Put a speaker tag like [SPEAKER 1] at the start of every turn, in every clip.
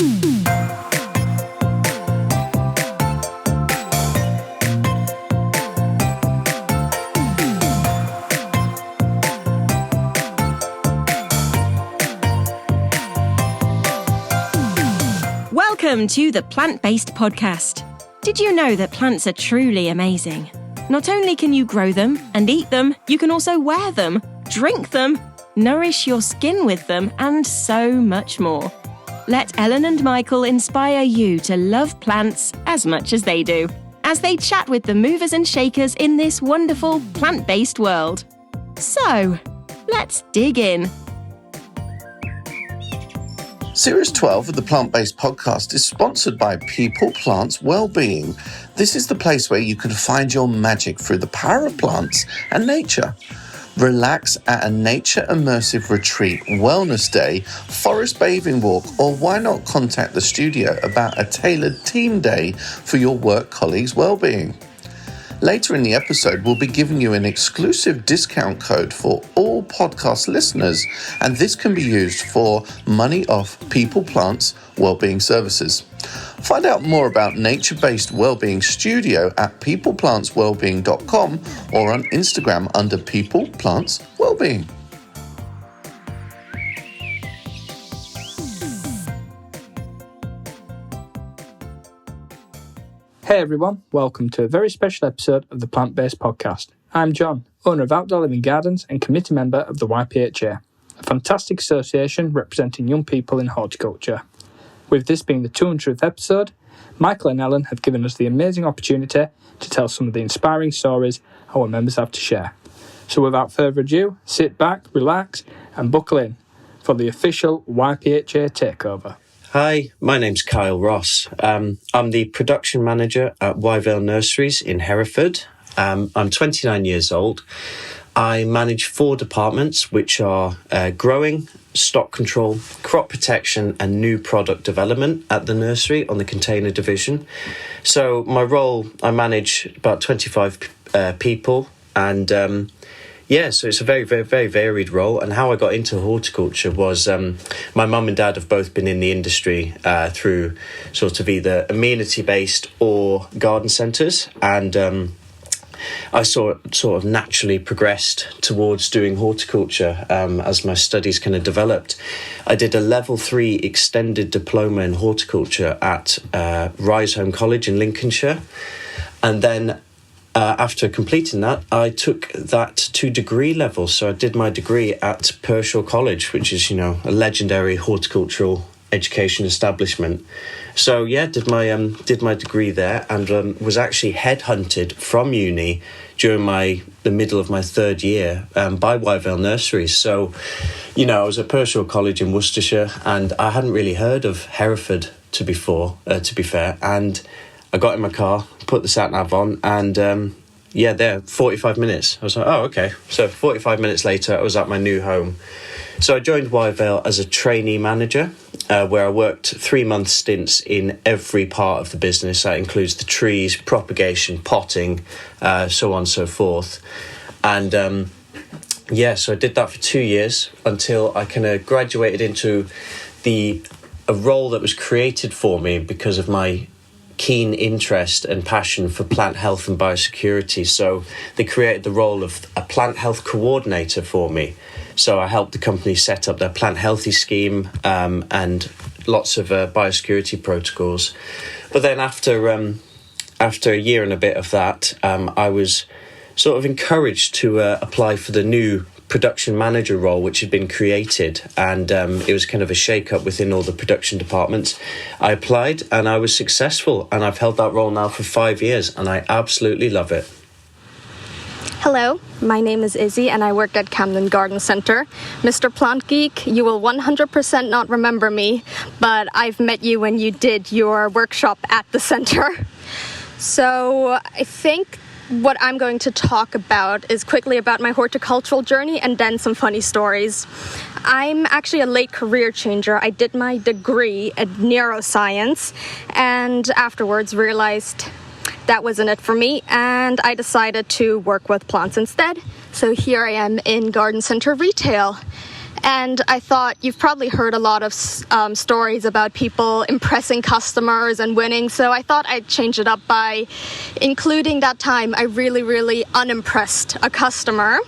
[SPEAKER 1] Welcome to the Plant-Based Podcast. Did you know that plants are truly amazing? Not only can you grow them and eat them, you can also wear them, drink them, nourish your skin with them, and so much more. Let Ellen and Michael inspire you to love plants as much as they do, as they chat with the movers and shakers in this wonderful plant-based world. So, let's dig in.
[SPEAKER 2] Series 12 of the Plant-Based Podcast is sponsored by People, Plants, Wellbeing. This is the place where you can find your magic through the power of plants and nature. Relax at a nature immersive retreat, wellness day, forest bathing walk, or why not contact the studio about a tailored team day for your work colleagues' wellbeing. Later in the episode, we'll be giving you an exclusive discount code for all podcast listeners, and this can be used for money off People, Plants, Wellbeing services. Find out more about Nature-Based Wellbeing Studio at peopleplantswellbeing.com or on Instagram under People, Plants, Wellbeing.
[SPEAKER 3] Hey everyone, welcome to a very special episode of the Plant-Based Podcast. I'm John, owner of Outdoor Living Gardens and committee member of the YHPA, a fantastic association representing young people in horticulture. With this being the 200th episode, Michael and Ellen have given us the amazing opportunity to tell some of the inspiring stories our members have to share. So without further ado, sit back, relax and buckle in for the official YHPA Takeover.
[SPEAKER 4] Hi, my name's Kyle Ross. I'm the production manager at Yvale Nurseries in Hereford. I'm 29 years old. I manage 4 departments, which are growing, stock control, crop protection and new product development at the nursery on the container division. So my role, I manage about 25 people and so it's a very, very, very varied role. And how I got into horticulture was my mum and dad have both been in the industry through sort of either amenity-based or garden centres. And I sort of naturally progressed towards doing horticulture as my studies kind of developed. I did a level 3 extended diploma in horticulture at Rysholme College in Lincolnshire. And then after completing that, I took that to degree level. So I did my degree at Pershore College, which is, a legendary horticultural education establishment. So did my degree there and was actually headhunted from uni during the middle of my 3rd year by Yvale Nurseries. So, I was at Pershore College in Worcestershire and I hadn't really heard of Hereford to be fair. And I got in my car, put the sat-nav on, and there, 45 minutes. I was like, oh, okay. So 45 minutes later, I was at my new home. So I joined Yvale as a trainee manager, where I worked 3-month stints in every part of the business. That includes the trees, propagation, potting, so on and so forth. And so I did that for 2 years until I kind of graduated into a role that was created for me because of my keen interest and passion for plant health and biosecurity. So they created the role of a plant health coordinator for me. So I helped the company set up their plant healthy scheme and lots of biosecurity protocols. But then after a year and a bit of that, I was sort of encouraged to apply for the new production manager role which had been created, and it was kind of a shake-up within all the production departments. I applied and I was successful, and I've held that role now for 5 years and I absolutely love it.
[SPEAKER 5] Hello, my name is Izzy and I work at Camden Garden Centre. Mr. Plant Geek, you will 100% not remember me, but I've met you when you did your workshop at the centre. So I think what I'm going to talk about is quickly about my horticultural journey and then some funny stories. I'm actually a late career changer. I did my degree at neuroscience and afterwards realized that wasn't it for me, and I decided to work with plants instead. So here I am in Garden Centre Retail. And I thought you've probably heard a lot of stories about people impressing customers and winning, so I thought I'd change it up by including that time I really unimpressed a customer.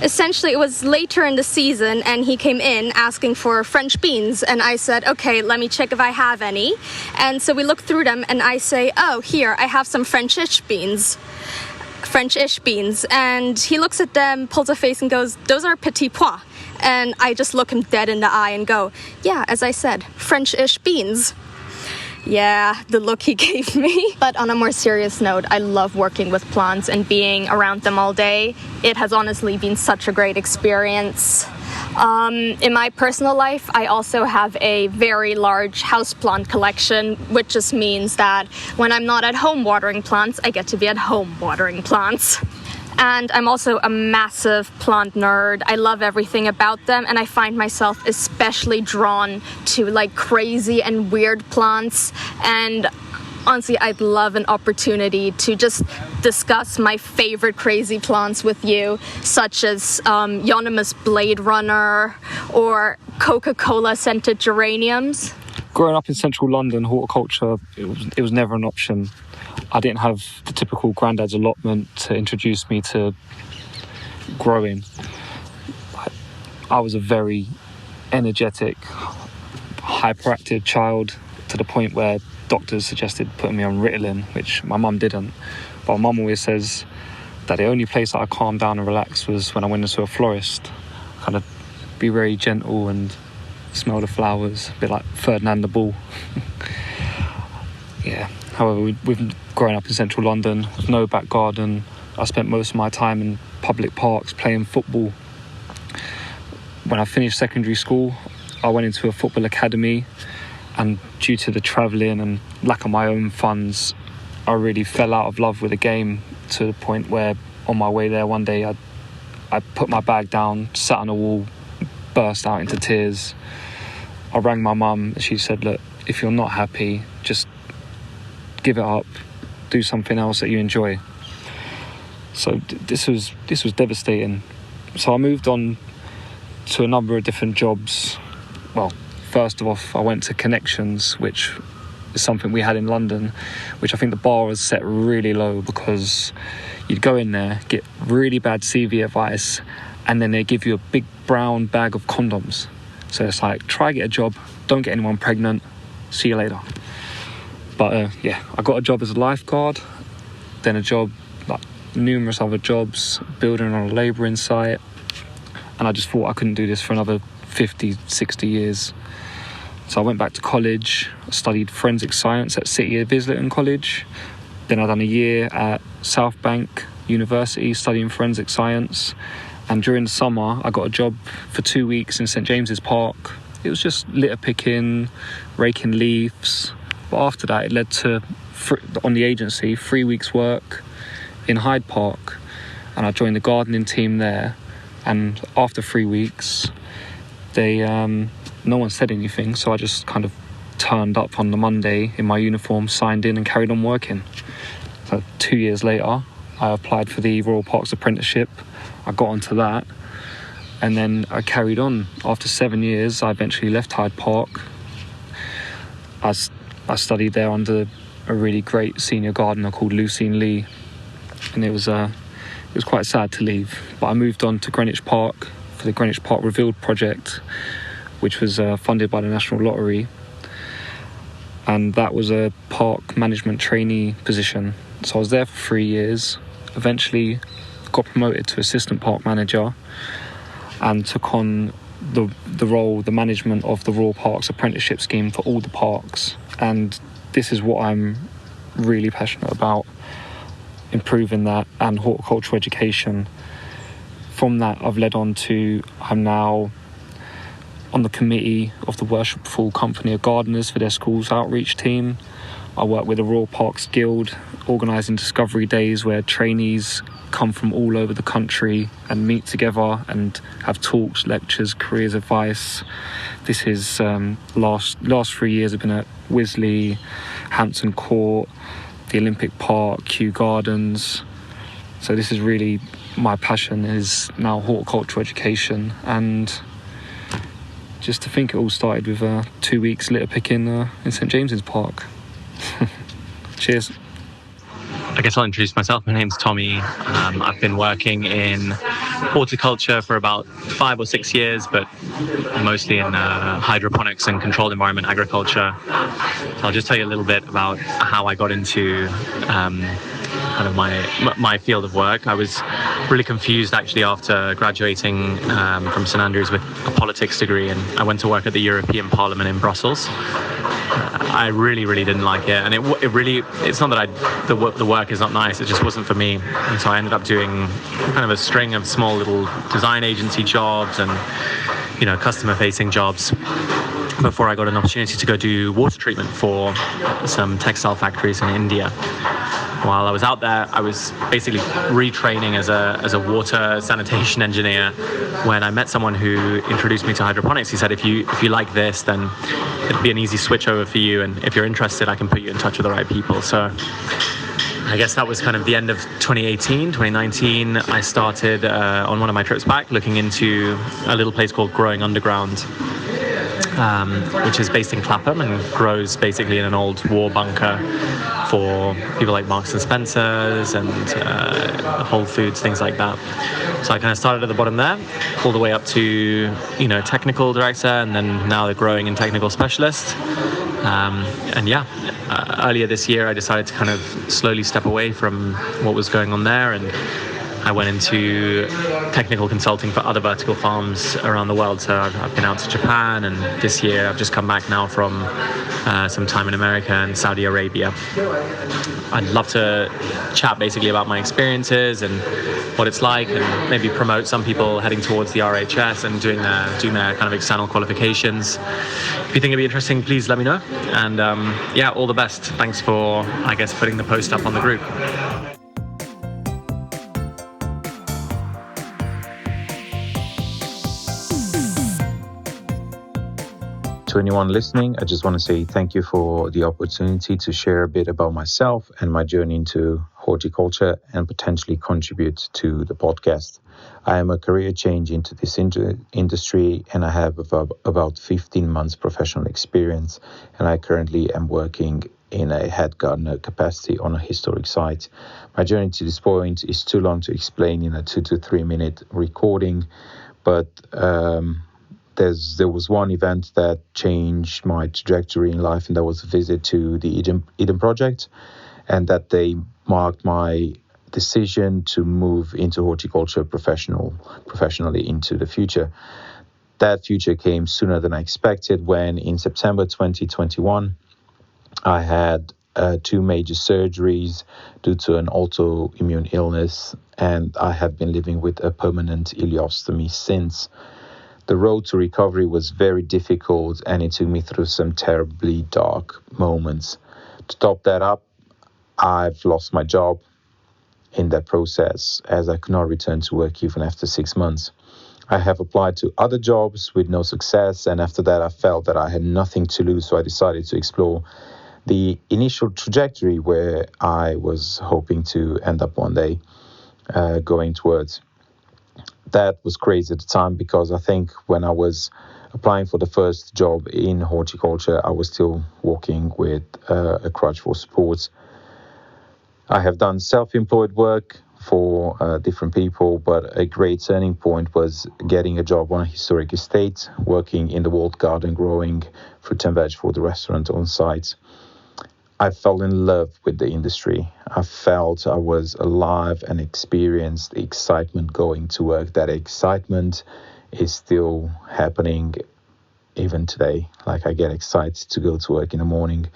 [SPEAKER 5] Essentially, it was later in the season and he came in asking for French beans, and I said, okay, let me check if I have any. And so we looked through them and I say, oh, here, I have some French-ish beans. And he looks at them, pulls a face and goes, those are petits pois. And I just look him dead in the eye and go, yeah, as I said, French-ish beans. Yeah, the look he gave me. But on a more serious note, I love working with plants and being around them all day. It has honestly been such a great experience. In my personal life, I also have a very large houseplant collection, which just means that when I'm not at home watering plants, I get to be at home watering plants. And I'm also a massive plant nerd. I love everything about them, and I find myself especially drawn to like crazy and weird plants. And honestly, I'd love an opportunity to just discuss my favorite crazy plants with you, such as Euonymus Blade Runner or Coca-Cola scented geraniums.
[SPEAKER 6] Growing up in central London, horticulture, it was never an option. I didn't have the typical granddad's allotment to introduce me to growing. I was a very energetic, hyperactive child, to the point where doctors suggested putting me on Ritalin, which my mum didn't. But my mum always says that the only place that I calmed down and relaxed was when I went into a florist. Kind of be very gentle and smell the flowers, a bit like Ferdinand the Bull. Yeah. However, with growing up in central London, with no back garden, I spent most of my time in public parks playing football. When I finished secondary school, I went into a football academy, and due to the travelling and lack of my own funds, I really fell out of love with the game, to the point where on my way there one day I put my bag down, sat on a wall, burst out into tears. I rang my mum and she said, look, if you're not happy, just give it up, do something else that you enjoy. So this was devastating. So I moved on to a number of different jobs. Well, first off, I went to Connections, which is something we had in London, which I think the bar was set really low, because you'd go in there, get really bad CV advice, and then they give you a big brown bag of condoms. So it's like, try get a job, don't get anyone pregnant, see you later. But I got a job as a lifeguard, then a job, like numerous other jobs, building on a labouring site, and I just thought I couldn't do this for another 50, 60 years. So I went back to college, studied forensic science at City of Islington College, then I'd done a year at South Bank University studying forensic science, and during the summer I got a job for 2 weeks in St James's Park. It was just litter picking, raking leaves. But after that, it led to, on the agency, 3 weeks work in Hyde Park. And I joined the gardening team there. And after 3 weeks, no one said anything. So I just kind of turned up on the Monday in my uniform, signed in and carried on working. So 2 years later, I applied for the Royal Parks Apprenticeship. I got onto that. And then I carried on. After 7 years, I eventually left Hyde Park. I studied there under a really great senior gardener called Lucine Lee, and it was quite sad to leave. But I moved on to Greenwich Park for the Greenwich Park Revealed project, which was funded by the National Lottery, and that was a park management trainee position. So I was there for 3 years, eventually got promoted to assistant park manager, and took on the role, the management of the Royal Parks Apprenticeship scheme for all the parks. And this is what I'm really passionate about, improving that and horticultural education. From that, I've led on to, I'm now on the committee of the Worshipful Company of Gardeners for their schools outreach team. I work with the Royal Parks Guild, organising discovery days where trainees come from all over the country and meet together and have talks, lectures, careers advice. This is last 3 years have been at Wisley, Hampton Court, the Olympic Park, Kew Gardens. So this is really my passion, is now horticultural education, and just to think it all started with 2 weeks litter picking in St James's Park. Cheers.
[SPEAKER 7] I guess I'll introduce myself. My name's Tommy. I've been working in horticulture for about 5 or 6 years, but mostly in hydroponics and controlled environment agriculture. So I'll just tell you a little bit about how I got into kind of my field of work. I was really confused actually after graduating from St Andrews with a politics degree, and I went to work at the European Parliament in Brussels. I really didn't like it, and it's not that the work is not nice, it just wasn't for me. And so I ended up doing kind of a string of small little design agency jobs and customer facing jobs before I got an opportunity to go do water treatment for some textile factories in India. While I was out there, I was basically retraining as a water sanitation engineer when I met someone who introduced me to hydroponics. He said, if you like this, then it'll be an easy switch over for you, and if you're interested, I can put you in touch with the right people. So I guess that was kind of the end of 2018. 2019, I started on one of my trips back looking into a little place called Growing Underground, which is based in Clapham and grows basically in an old war bunker for people like Marks and Spencer's and Whole Foods, things like that. So I kind of started at the bottom there, all the way up to technical director, and then now the growing and technical specialist. Earlier this year I decided to kind of slowly step away from what was going on there, and I went into technical consulting for other vertical farms around the world. So I've been out to Japan, and this year I've just come back now from some time in America and Saudi Arabia. I'd love to chat basically about my experiences and what it's like, and maybe promote some people heading towards the RHS and doing their kind of external qualifications. If you think it'd be interesting, please let me know. And all the best. Thanks for, I guess, putting the post up on the group.
[SPEAKER 8] To anyone listening, I just want to say thank you for the opportunity to share a bit about myself and my journey into horticulture and potentially contribute to the podcast. I am a career change into this industry, and I have about 15 months professional experience, and I currently am working in a head gardener capacity on a historic site. My journey to this point is too long to explain in a 2 to 3 minute recording, but there was one event that changed my trajectory in life, and that was a visit to the Eden Project, and that day marked my decision to move into horticulture professionally into the future. That future came sooner than I expected when in September 2021 I had 2 major surgeries due to an autoimmune illness, and I have been living with a permanent ileostomy since. The road to recovery was very difficult, and it took me through some terribly dark moments. To top that up, I've lost my job in that process, as I could not return to work even after 6 months. I have applied to other jobs with no success, and after that I felt that I had nothing to lose, so I decided to explore the initial trajectory where I was hoping to end up one day going towards. That was crazy at the time, because I think when I was applying for the first job in horticulture, I was still walking with a crutch for support. I have done self-employed work for different people, but a great turning point was getting a job on a historic estate, working in the walled garden, growing fruit and veg for the restaurant on site. I fell in love with the industry. I felt I was alive and experienced the excitement going to work. That excitement is still happening even today. Like, I get excited to go to work in the morning,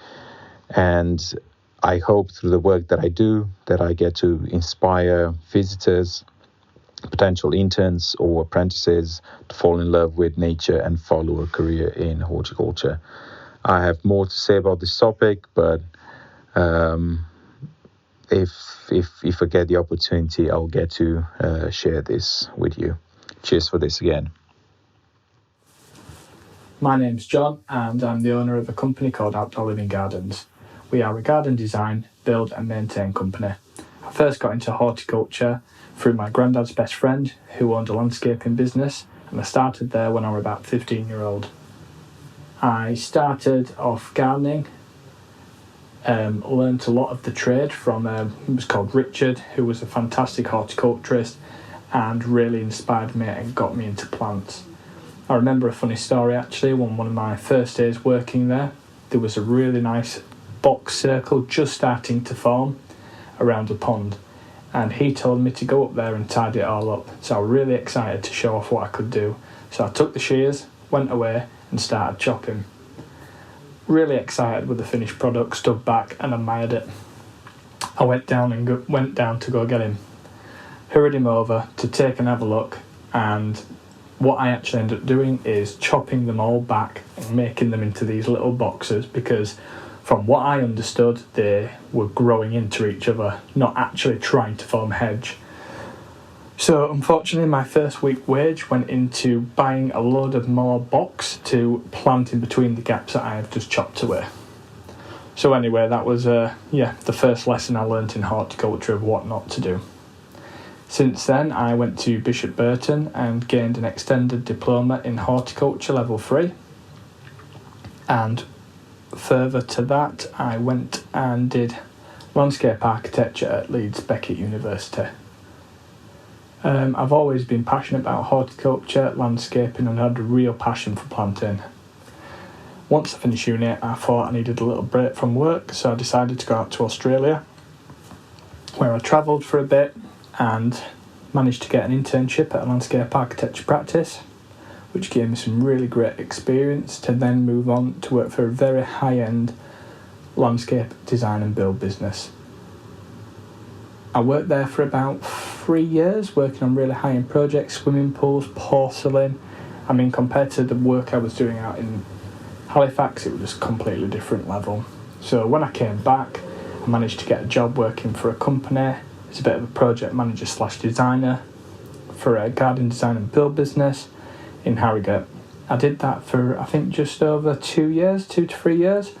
[SPEAKER 8] and I hope through the work that I do that I get to inspire visitors, potential interns or apprentices to fall in love with nature and follow a career in horticulture. I have more to say about this topic, but if I get the opportunity, I'll get to share this with you. Cheers for this again.
[SPEAKER 3] My name's John, and I'm the owner of a company called Outdoor Living Gardens. We are a garden design, build and maintain company. I first got into horticulture through my granddad's best friend, who owned a landscaping business, and I started there when I was about 15-year-old. I started off gardening, learnt a lot of the trade from, it was called Richard, who was a fantastic horticulturist and really inspired me and got me into plants. I remember a funny story actually. One of my first days working there was a really nice box circle just starting to form around a pond, and he told me to go up there and tidy it all up. So I was really excited to show off what I could do. So I took the shears, went away and started chopping. Really excited with the finished product, stood back and admired it. I went down to go get him, hurried him over to take and have a look, and what I actually ended up doing is chopping them all back and making them into these little boxes, because from what I understood, they were growing into each other, not actually trying to form a hedge. So unfortunately, my first week wage went into buying a load of more box to plant in between the gaps that I have just chopped away. So anyway, that was the first lesson I learnt in horticulture of what not to do. Since then, I went to Bishop Burton and gained an extended diploma in horticulture level 3. And further to that, I went and did landscape architecture at Leeds Beckett University. I've always been passionate about horticulture, landscaping, and had a real passion for planting. Once I finished uni, I thought I needed a little break from work, so I decided to go out to Australia, where I travelled for a bit and managed to get an internship at a landscape architecture practice, which gave me some really great experience to then move on to work for a very high-end landscape design and build business. I worked there for about 3 years, working on really high-end projects, swimming pools, porcelain. I mean, compared to the work I was doing out in Halifax, it was just a completely different level. So when I came back, I managed to get a job working for a company as a bit of a project manager / designer for a garden design and build business in Harrogate. I did that for, I think, just over 2 to 3 years.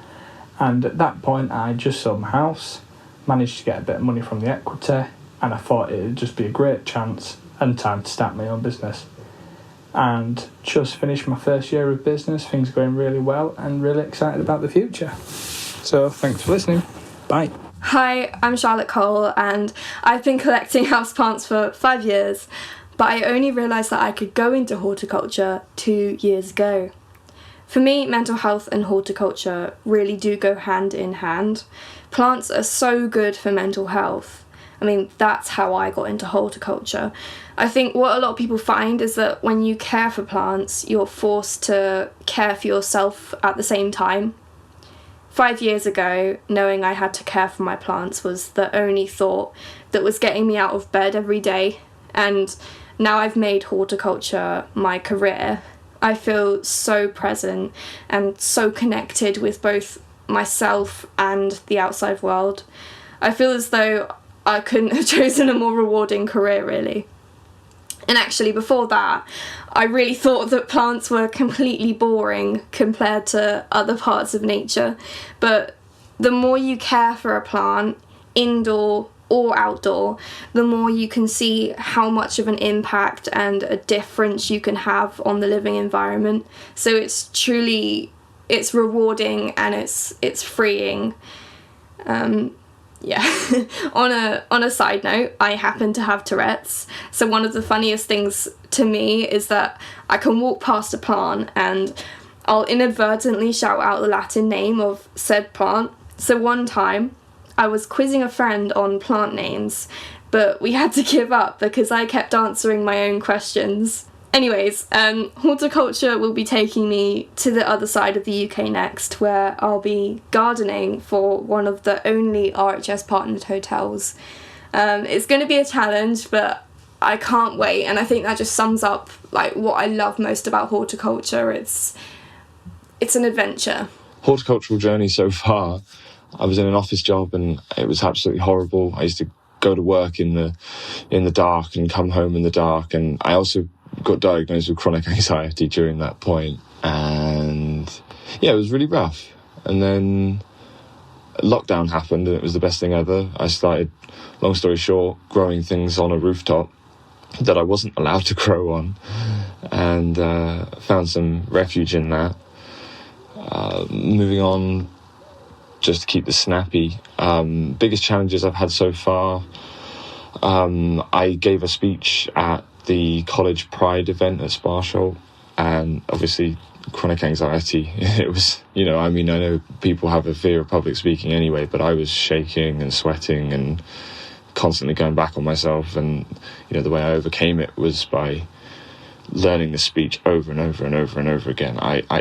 [SPEAKER 3] And at that point, I just sold my house, managed to get a bit of money from the equity, and I thought it would just be a great chance and time to start my own business. And just finished my first year of business, things are going really well, and really excited about the future. So thanks for listening. Bye.
[SPEAKER 5] Hi, I'm Charlotte Cole, and I've been collecting houseplants for 5 years, but I only realised that I could go into horticulture 2 years ago. For me, mental health and horticulture really do go hand in hand. Plants are so good for mental health. I mean, that's how I got into horticulture. I think what a lot of people find is that when you care for plants, you're forced to care for yourself at the same time. 5 years ago, knowing I had to care for my plants was the only thought that was getting me out of bed every day. And now I've made horticulture my career, I feel so present and so connected with both myself and the outside world. I feel as though I couldn't have chosen a more rewarding career, really. And actually, before that, I really thought that plants were completely boring compared to other parts of nature. But the more you care for a plant, indoor or outdoor, the more you can see how much of an impact and a difference you can have on the living environment. So it's rewarding and it's freeing. On a side note, I happen to have Tourette's. So one of the funniest things to me is that I can walk past a plant and I'll inadvertently shout out the Latin name of said plant. So one time I was quizzing a friend on plant names, but we had to give up because I kept answering my own questions. Anyways, horticulture will be taking me to the other side of the UK next, where I'll be gardening for one of the only RHS partnered hotels. It's going to be a challenge, but I can't wait, and I think that just sums up like what I love most about horticulture. It's an adventure.
[SPEAKER 9] Horticultural journey so far, I was in an office job and it was absolutely horrible. I used to go to work in the dark and come home in the dark, and I also got diagnosed with chronic anxiety during that point, and yeah, it was really rough. And then lockdown happened and it was the best thing ever. I started, long story short, growing things on a rooftop that I wasn't allowed to grow on, and found some refuge in that. Moving on, just to keep this snappy, biggest challenges I've had so far, I gave a speech at the college pride event at Sparsholt, and obviously chronic anxiety. It was, I know people have a fear of public speaking anyway, but I was shaking and sweating and constantly going back on myself, and the way I overcame it was by learning the speech over and over and over and over again.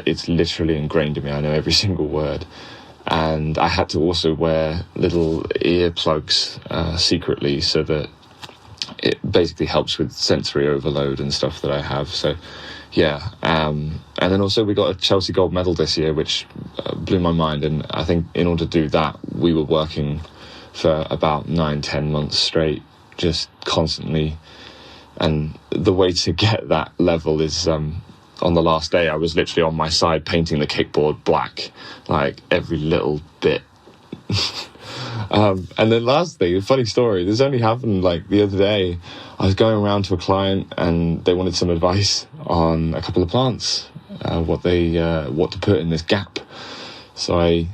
[SPEAKER 9] It's literally ingrained in me. I know every single word. And I had to also wear little earplugs secretly, so that it basically helps with sensory overload and stuff that I have. So yeah, and then also we got a Chelsea gold medal this year, which blew my mind. And I think in order to do that, we were working for about 9-10 months straight, just constantly. And the way to get that level is, on the last day, I was literally on my side painting the kickboard black, like every little bit. And then lastly, a funny story, this only happened like the other day. I was going around to a client and they wanted some advice on a couple of plants, what to put in this gap. So I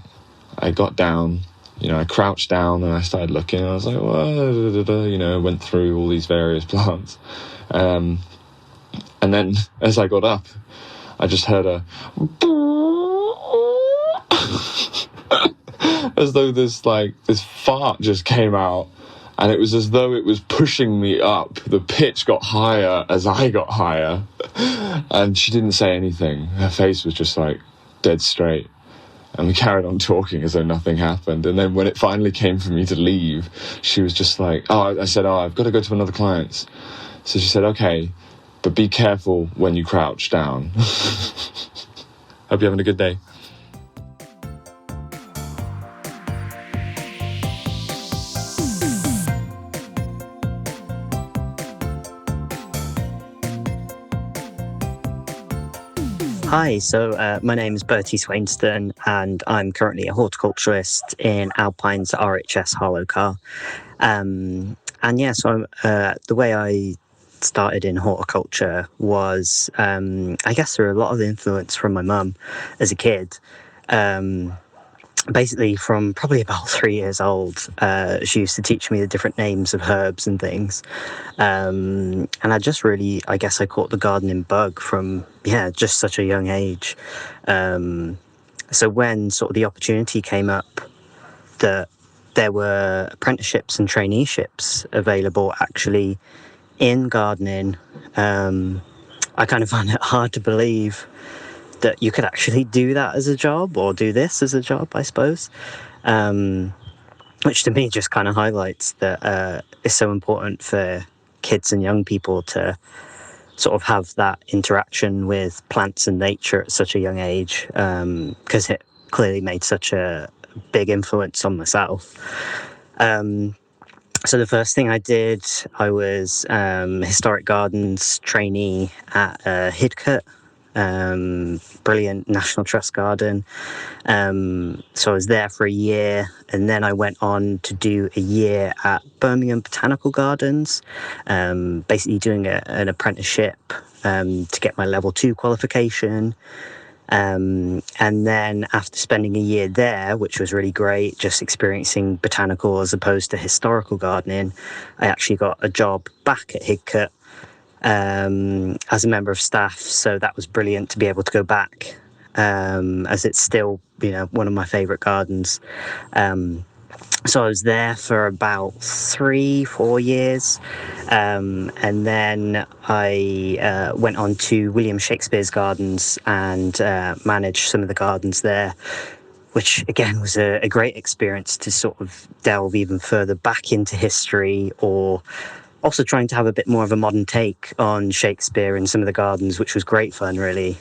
[SPEAKER 9] got down, I crouched down and I started looking, and I was like, well, went through all these various plants. And then as I got up, I just heard a as though this fart just came out, and it was as though it was pushing me up. The pitch got higher as I got higher, and she didn't say anything. Her face was just like dead straight. And we carried on talking as though nothing happened. And then when it finally came for me to leave, she was just like, I said, I've got to go to another client's. So she said, okay, but be careful when you crouch down. Hope you're having a good day.
[SPEAKER 10] Hi, so my name is Bertie Swainston, and I'm currently a horticulturist in Alpine's RHS Harlow Car. The way I started in horticulture was, I guess, through a lot of influence from my mum as a kid. Basically, from probably about 3 years old, she used to teach me the different names of herbs and things. And I just really, I guess I caught the gardening bug from, just such a young age. So when sort of the opportunity came up that there were apprenticeships and traineeships available actually in gardening, I kind of found it hard to believe that you could actually do that as a job, or do this as a job, I suppose. Which to me just kind of highlights that it's so important for kids and young people to sort of have that interaction with plants and nature at such a young age, because it clearly made such a big influence on myself. So the first thing I did, I was historic gardens trainee at Hydrangeas, brilliant National Trust garden. So I was there for a year, and then I went on to do a year at Birmingham Botanical Gardens, basically doing an apprenticeship to get my level 2 qualification. And then after spending a year there, which was really great, just experiencing botanical as opposed to historical gardening, I actually got a job back at Hydrangeas as a member of staff. So that was brilliant to be able to go back, as it's still, one of my favourite gardens. So I was there for about 3-4 years, and then I went on to William Shakespeare's Gardens and managed some of the gardens there, which again was a great experience to sort of delve even further back into history, or also trying to have a bit more of a modern take on Shakespeare in some of the gardens, which was great fun, really.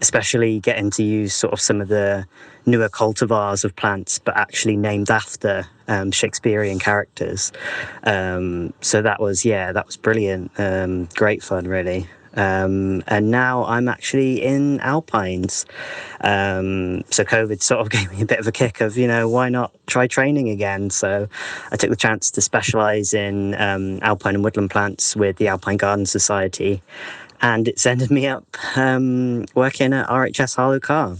[SPEAKER 10] Especially getting to use sort of some of the newer cultivars of plants, but actually named after Shakespearean characters. So that was brilliant. Great fun, really. And now I'm actually in alpines. So COVID sort of gave me a bit of a kick of, why not try training again? So I took the chance to specialise in alpine and woodland plants with the Alpine Garden Society, and it's ended me up working at RHS Harlow Carr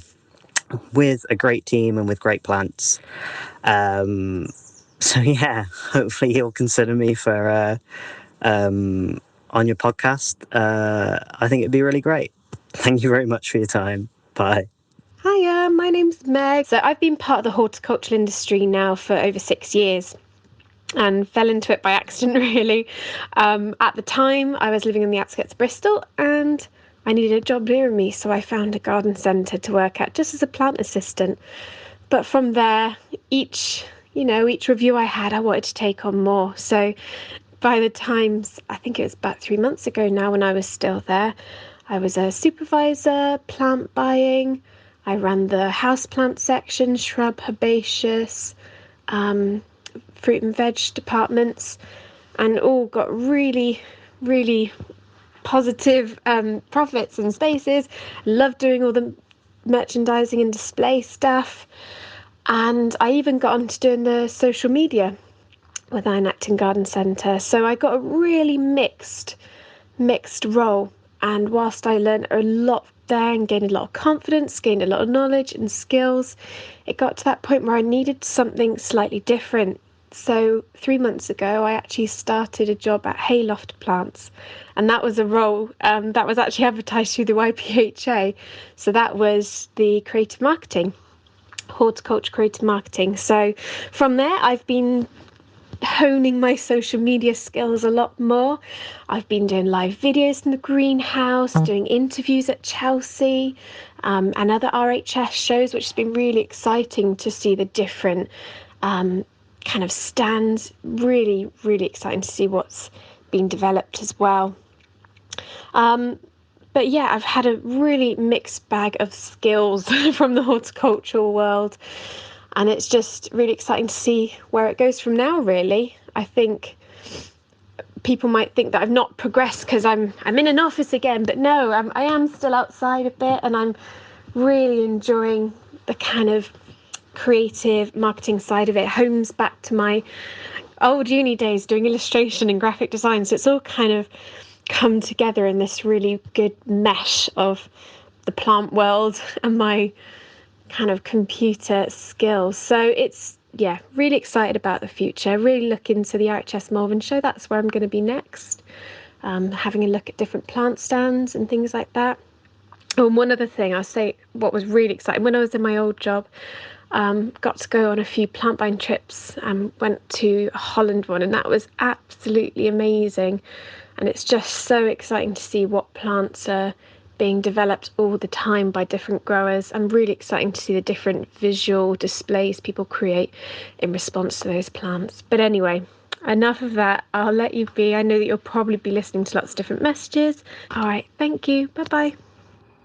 [SPEAKER 10] with a great team and with great plants. So yeah, hopefully you'll consider me for on your podcast. I think it'd be really great. Thank you very much for your time. Bye.
[SPEAKER 11] Hiya, my name's Meg. So I've been part of the horticultural industry now for over 6 years and fell into it by accident, really. At the time, I was living in the outskirts of Bristol and I needed a job near me, so I found a garden centre to work at just as a plant assistant. But from there, each review I had, I wanted to take on more. So by the time, I think it was about 3 months ago now when I was still there, I was a supervisor, plant buying. I ran the houseplant section, shrub, herbaceous, fruit and veg departments, and all got really, really positive profits and spaces. Loved doing all the merchandising and display stuff. And I even got onto doing the social media with Iron Acton Garden Centre. So I got a really mixed role. And whilst I learned a lot there and gained a lot of confidence, gained a lot of knowledge and skills, it got to that point where I needed something slightly different. So 3 months ago, I actually started a job at Hayloft Plants, and that was a role that was actually advertised through the YHPA. So that was the creative marketing, horticulture creative marketing. So from there, I've been honing my social media skills a lot more. I've been doing live videos in the greenhouse, doing interviews at Chelsea and other RHS shows, which has been really exciting to see the different kind of stands. Really, really exciting to see what's been developed as well. But yeah, I've had a really mixed bag of skills from the horticultural world. And it's just really exciting to see where it goes from now, really. I think people might think that I've not progressed because I'm in an office again, but no, I am still outside a bit, and I'm really enjoying the kind of creative marketing side of it. Homes back to my old uni days doing illustration and graphic design. So it's all kind of come together in this really good mesh of the plant world and my kind of computer skills. So it's, yeah, really excited about the future. Really look into the RHS Malvern show. That's where I'm going to be next. Having a look at different plant stands and things like that. Oh, and one other thing I'll say, what was really exciting, when I was in my old job, got to go on a few plant buying trips and went to a Holland one, and that was absolutely amazing. And it's just so exciting to see what plants are being developed all the time by different growers, and really exciting to see the different visual displays people create in response to those plants. But anyway, enough of that. I'll let you be. I know that you'll probably be listening to lots of different messages. All right, thank you. Bye-bye.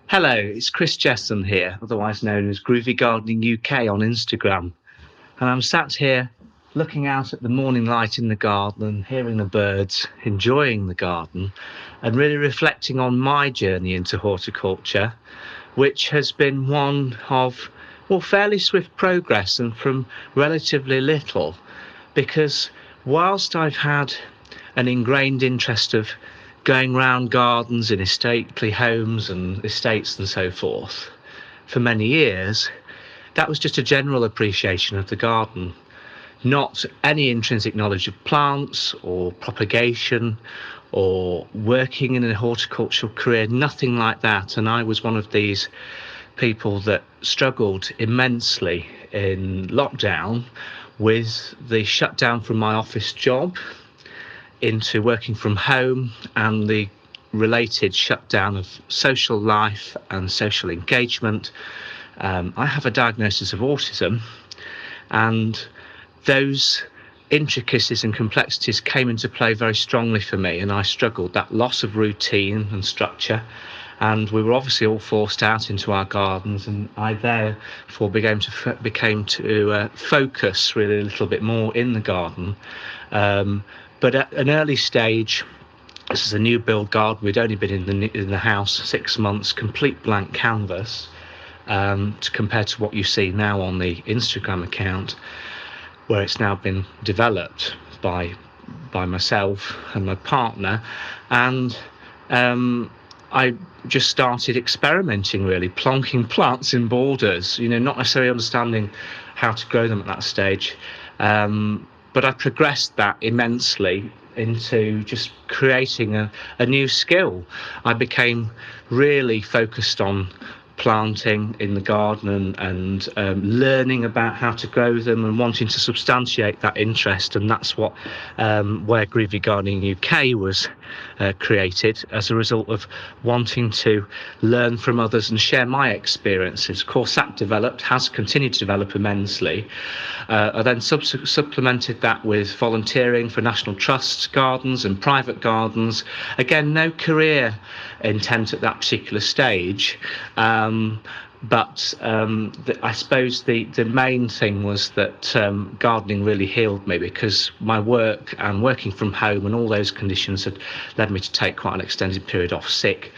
[SPEAKER 12] Hello, it's Chris Jesson here, otherwise known as Groovy Gardening UK on Instagram. And I'm sat here looking out at the morning light in the garden, hearing the birds, enjoying the garden, and really reflecting on my journey into horticulture, which has been one of, well, fairly swift progress and from relatively little, because whilst I've had an ingrained interest of going round gardens in stately homes and estates and so forth for many years, that was just a general appreciation of the garden. Not any intrinsic knowledge of plants or propagation or working in a horticultural career, nothing like that. And I was one of these people that struggled immensely in lockdown with the shutdown from my office job into working from home and the related shutdown of social life and social engagement. I have a diagnosis of autism, and those intricacies and complexities came into play very strongly for me, and I struggled, that loss of routine and structure, and we were obviously all forced out into our gardens, and I therefore became to focus really a little bit more in the garden. But at an early stage, This is a new build garden. We'd only been in the house 6 months, complete blank canvas, compared to what you see now on the Instagram account, where it's now been developed by myself and my partner. And I just started experimenting, really, plonking plants in borders, not necessarily understanding how to grow them at that stage. But I progressed that immensely into just creating a new skill. I became really focused on planting in the garden and learning about how to grow them and wanting to substantiate that interest. And that's what where Groovy Gardening UK was created, as a result of wanting to learn from others and share my experiences. Of course, that has continued to develop immensely. I then supplemented that with volunteering for National Trust gardens and private gardens. Again, no career intent at that particular stage. But I suppose the main thing was that gardening really healed me, because my work and working from home and all those conditions had led me to take quite an extended period off sick,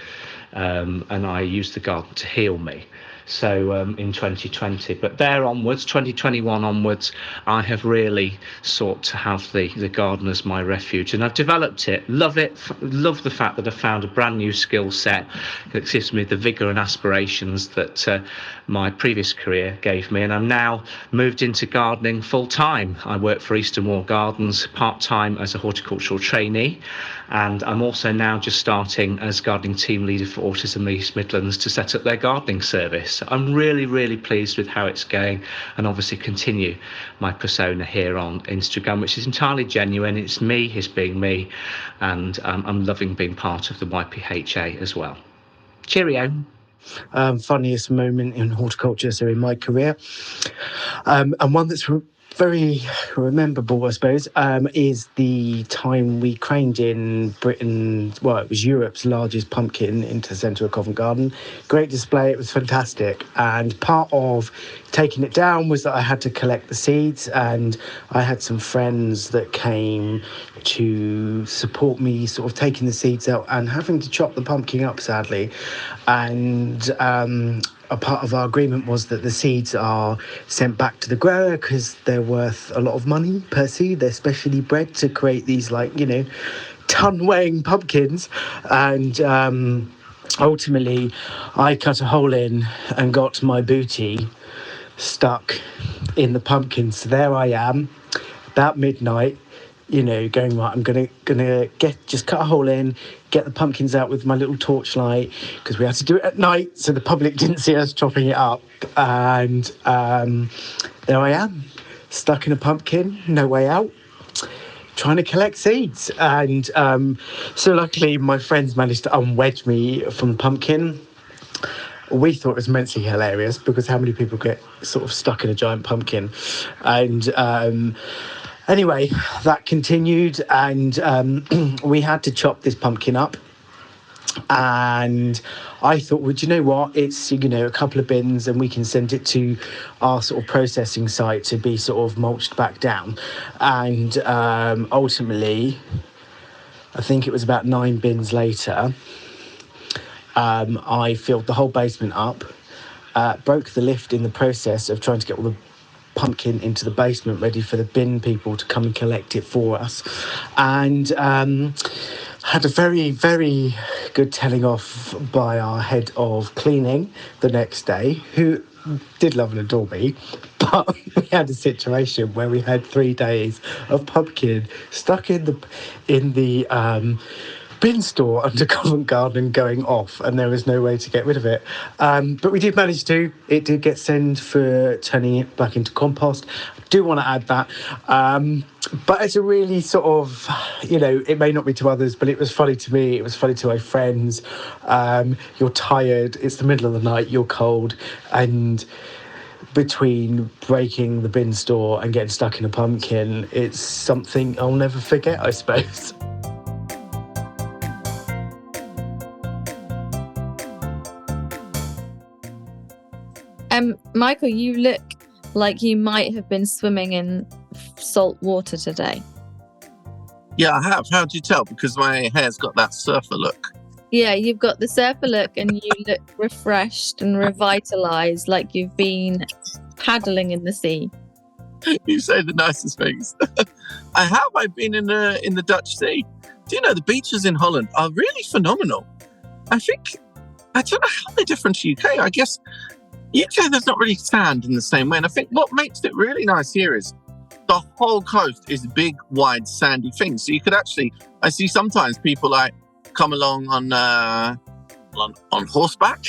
[SPEAKER 12] and I used the garden to heal me. So in 2020, but there onwards, 2021 onwards, I have really sought to have the garden as my refuge, and I've developed it. Love the fact that I've found a brand new skill set that gives me the vigour and aspirations that my previous career gave me, and I'm now moved into gardening full time. I work for Eastern Wall Gardens part time as a horticultural trainee, and I'm also now just starting as gardening team leader for Autism East Midlands to set up their gardening service. I'm really, really pleased with how it's going, and obviously continue my persona here on Instagram, which is entirely genuine. It's me, it's being me, and I'm loving being part of the YPHA as well. Cheerio.
[SPEAKER 13] Funniest moment in horticulture, so in my career, and one that's very rememberable, I suppose, is the time we craned in Britain, well, it was Europe's largest pumpkin into the centre of Covent Garden. Great display, it was fantastic. And part of taking it down was that I had to collect the seeds, and I had some friends that came to support me sort of taking the seeds out and having to chop the pumpkin up, sadly. And a part of our agreement was that the seeds are sent back to the grower because they're worth a lot of money per seed. They're specially bred to create these, ton-weighing pumpkins. And ultimately, I cut a hole in and got my booty stuck in the pumpkin. So there I am, about midnight, going, right, I'm gonna just cut a hole in, get the pumpkins out with my little torchlight, because we had to do it at night so the public didn't see us chopping it up. And there I am, stuck in a pumpkin, no way out, trying to collect seeds. And so luckily my friends managed to unwedge me from the pumpkin. We thought it was immensely hilarious, because how many people get sort of stuck in a giant pumpkin? And anyway, that continued, and we had to chop this pumpkin up. And I thought, well, do you know what? It's, a couple of bins and we can send it to our sort of processing site to be sort of mulched back down. And ultimately, I think it was about 9 bins later, I filled the whole basement up, broke the lift in the process of trying to get all the pumpkin into the basement ready for the bin people to come and collect it for us, and had a very, very good telling off by our head of cleaning the next day, who did love and adore me, but we had a situation where we had 3 days of pumpkin stuck in the bin store under Covent Garden going off, and there was no way to get rid of it. But we did manage to. It did get sent for turning it back into compost. I do want to add that. But it's a really sort of, it may not be to others, but it was funny to me. It was funny to my friends. You're tired. It's the middle of the night. You're cold. And between breaking the bin store and getting stuck in a pumpkin, it's something I'll never forget, I suppose.
[SPEAKER 14] Michael, you look like you might have been swimming in salt water today.
[SPEAKER 2] Yeah, I have. How'd you tell? Because my hair's got that surfer look.
[SPEAKER 14] Yeah, you've got the surfer look and you look refreshed and revitalised, like you've been paddling in the sea.
[SPEAKER 2] You say the nicest things. I have. I've been in the Dutch Sea. Do you know the beaches in Holland are really phenomenal? I don't know how they're different to UK. I guess UK there's not really sand in the same way. And I think what makes it really nice here is the whole coast is big, wide, sandy things. So you could actually, I see sometimes people like come along on horseback.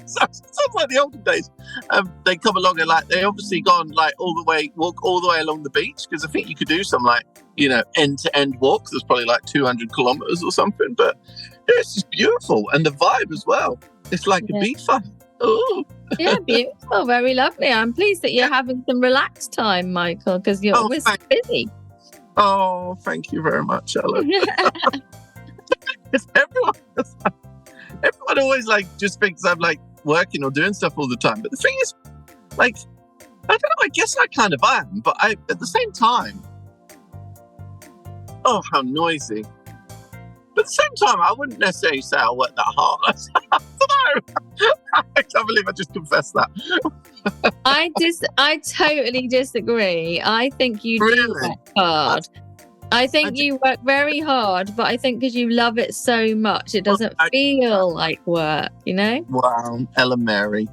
[SPEAKER 2] Sounds like the olden days. They come along and like they obviously gone like walk all the way along the beach, because I think you could do some like, you know, end-to-end walks. There's probably like 200 kilometers or something, but it's just beautiful, and the vibe as well. It's like a beach fun. Oh.
[SPEAKER 14] Yeah, beautiful, very lovely. I'm pleased that you're having some relaxed time, Michael, because you're always busy.
[SPEAKER 2] Oh, thank you very much, Ellen. Everyone always like just thinks I'm like working or doing stuff all the time. But the thing is, like, I don't know, I guess I kind of am, but at the same time, oh, how noisy. But at the same time, I wouldn't necessarily say I work that hard. I don't know. I can't believe I just confessed that.
[SPEAKER 14] I totally disagree. I think you do work hard. I think you work very hard, but I think because you love it so much, it doesn't feel like work, you know?
[SPEAKER 2] Wow, Ella Mary.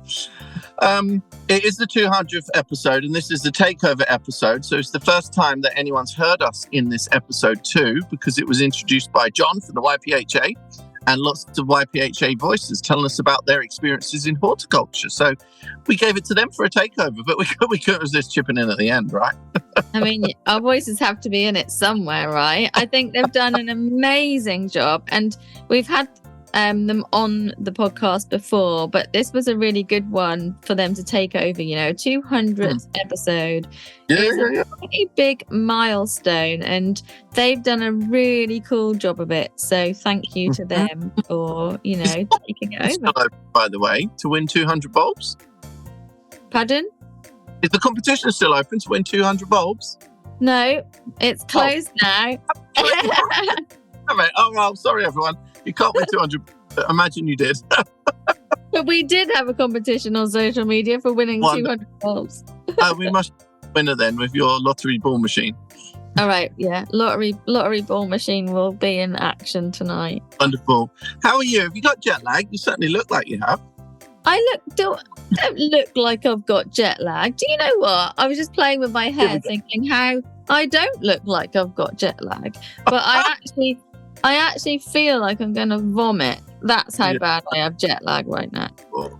[SPEAKER 2] It is the 200th episode, and this is the Takeover episode. So it's the first time that anyone's heard us in this episode too, because it was introduced by John from the YPHA, and lots of YPHA voices telling us about their experiences in horticulture. So we gave it to them for a takeover, but we couldn't resist chipping in at the end, right?
[SPEAKER 14] I mean, our voices have to be in it somewhere, right? I think they've done an amazing job, and we've had them on the podcast before, but this was a really good one for them to take over. You know, 200th episode is a pretty big milestone, and they've done a really cool job of it. So thank you to them for, you know, taking it over.
[SPEAKER 2] By the way, to win 200 bulbs.
[SPEAKER 14] Pardon?
[SPEAKER 2] Is the competition still open to win 200 bulbs?
[SPEAKER 14] No, it's closed now.
[SPEAKER 2] Oh, well, sorry, everyone. You can't win 200. Imagine you did.
[SPEAKER 14] But we did have a competition on social media for winning 200 bulbs.
[SPEAKER 2] We must winner then with your lottery ball machine.
[SPEAKER 14] All right, yeah. Lottery ball machine will be in action tonight.
[SPEAKER 2] Wonderful. How are you? Have you got jet lag? You certainly look like you have.
[SPEAKER 14] Don't look like I've got jet lag. Do you know what? I was just playing with my hair thinking how I don't look like I've got jet lag. But I actually feel like I'm going to vomit. That's how bad I have jet lag right now.
[SPEAKER 2] Oh,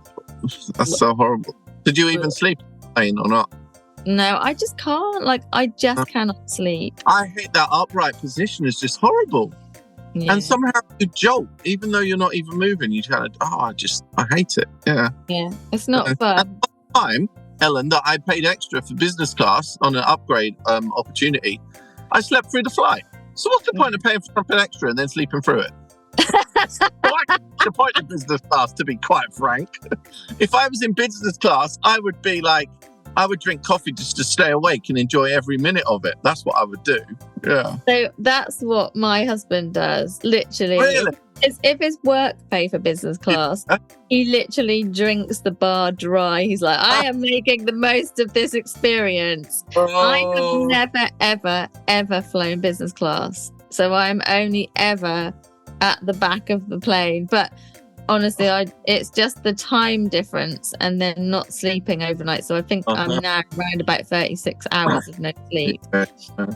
[SPEAKER 2] that's so horrible. Did you even sleep or not?
[SPEAKER 14] No, I just can't. Like, I just cannot sleep.
[SPEAKER 2] I hate that upright position. It's just horrible. Yeah. And somehow you jolt, even though you're not even moving. You kind of, I hate it. Yeah.
[SPEAKER 14] Yeah, it's not fun.
[SPEAKER 2] At the time, Ellen, that I paid extra for business class on an upgrade opportunity, I slept through the flight. So what's the point of paying for something extra and then sleeping through it? The point of business class, to be quite frank. If I was in business class, I would drink coffee just to stay awake and enjoy every minute of it. That's what I would do. Yeah.
[SPEAKER 14] So that's what my husband does, literally.
[SPEAKER 2] Really?
[SPEAKER 14] If his work pay for business class, he literally drinks the bar dry. He's like, I am making the most of this experience. I have never, ever, ever flown business class. So I'm only ever at the back of the plane. But honestly, it's just the time difference and then not sleeping overnight. So I think I'm now around about 36 hours of no sleep.